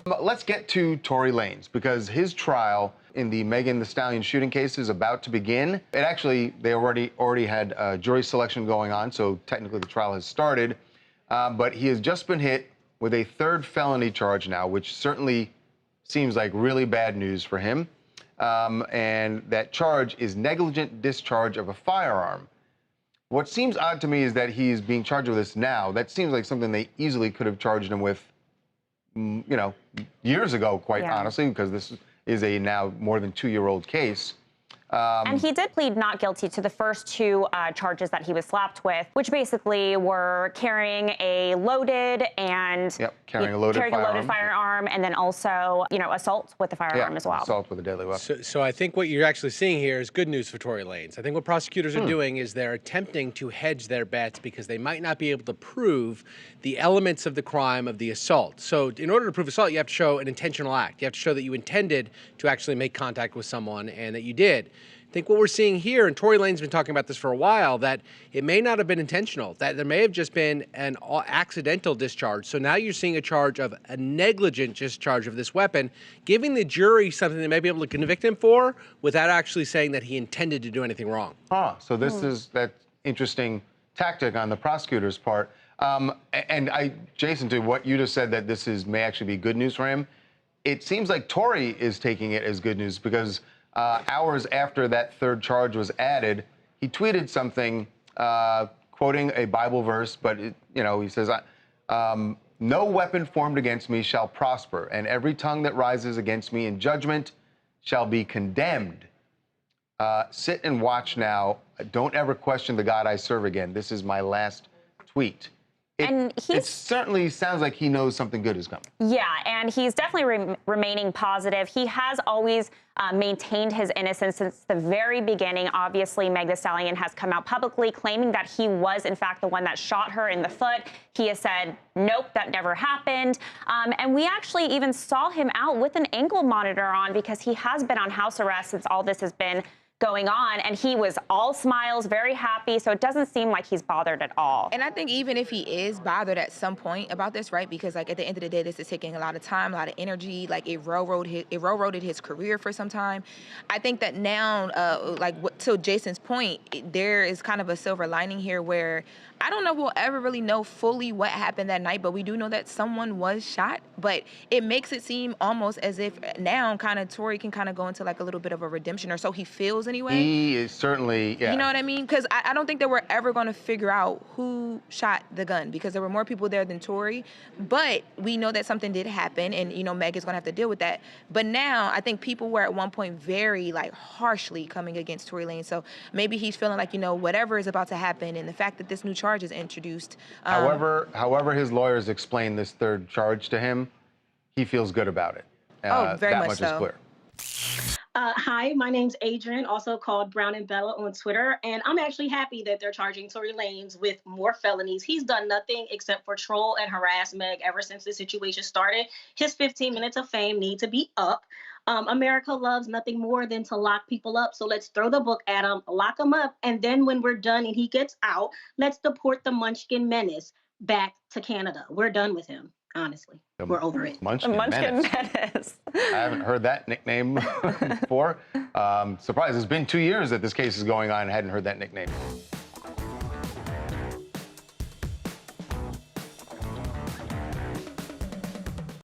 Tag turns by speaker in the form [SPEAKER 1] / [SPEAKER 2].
[SPEAKER 1] But let's get to Tory Lanez, because his trial in the Megan Thee Stallion shooting case is about to begin. They already had jury selection going on, so technically the trial has started. But he has just been hit with a third felony charge now, which certainly seems like really bad news for him. And that charge is negligent discharge of a firearm. What seems odd to me is that he's being charged with this now. That seems like something they easily could have charged him with, years ago, quite honestly, because this is a now more than 2-year-old case.
[SPEAKER 2] And he did plead not guilty to the first two charges that he was slapped with, which basically were carrying a loaded firearm, and then also, assault with the firearm as well.
[SPEAKER 1] Assault with a deadly weapon.
[SPEAKER 3] So I think what you're actually seeing here is good news for Tory Lanez. I think what prosecutors are doing is they're attempting to hedge their bets because they might not be able to prove the elements of the crime of the assault. So in order to prove assault, you have to show an intentional act. You have to show that you intended to actually make contact with someone and that you did. I think what we're seeing here, and Tory Lanez has been talking about this for a while, that it may not have been intentional, that there may have just been an accidental discharge. So now you're seeing a charge of a negligent discharge of this weapon, giving the jury something they may be able to convict him for without actually saying that he intended to do anything wrong.
[SPEAKER 1] So this is that interesting tactic on the prosecutor's part. Jason, to what you just said, that this may actually be good news for him, it seems like Tory is taking it as good news, because hours after that third charge was added, he tweeted something quoting a Bible verse, but he says, "No weapon formed against me shall prosper, and every tongue that rises against me in judgment shall be condemned. Sit and watch now. Don't ever question the God I serve again. This is my last tweet." It certainly sounds like he knows something good is coming.
[SPEAKER 2] Yeah, and he's definitely remaining positive. He has always maintained his innocence since the very beginning. Obviously, Megan Thee Stallion has come out publicly claiming that he was, in fact, the one that shot her in the foot. He has said, nope, that never happened. And we actually even saw him out with an ankle monitor on, because he has been on house arrest since all this has been going on, and he was all smiles, very happy, so it doesn't seem like he's bothered at all.
[SPEAKER 4] And I think even if he is bothered at some point about this, right, because at the end of the day, this is taking a lot of time, a lot of energy, it railroaded his career for some time. I think that now, to Jason's point, there is kind of a silver lining here where I don't know if we'll ever really know fully what happened that night, but we do know that someone was shot. But it makes it seem almost as if now Tory can go into a little bit of a redemption, or so he feels anyway.
[SPEAKER 1] He is certainly,
[SPEAKER 4] You know what I mean? Because I don't think that we're ever going to figure out who shot the gun, because there were more people there than Tory. But we know that something did happen, and, Megan's going to have to deal with that. But now I think people were at one point very, harshly coming against Tory Lanez. So maybe he's feeling whatever is about to happen, and the fact that this new charge is introduced.
[SPEAKER 1] However his lawyers explain this third charge to him, he feels good about it.
[SPEAKER 4] Very
[SPEAKER 1] much
[SPEAKER 4] much so.
[SPEAKER 1] is clear.
[SPEAKER 5] Hi, my name's Adrian, also called Brown and Bella on Twitter, and I'm actually happy that they're charging Tory Lanez with more felonies. He's done nothing except for troll and harass Meg ever since the situation started. His 15 minutes of fame need to be up. America loves nothing more than to lock people up, so let's throw the book at him, lock him up, and then when we're done and he gets out, let's deport the Munchkin Menace back to Canada. We're done with him. Honestly, we're over it.
[SPEAKER 1] Munchkin Menace. I haven't heard that nickname before. Surprised. It's been 2 years that this case is going on and hadn't heard that nickname.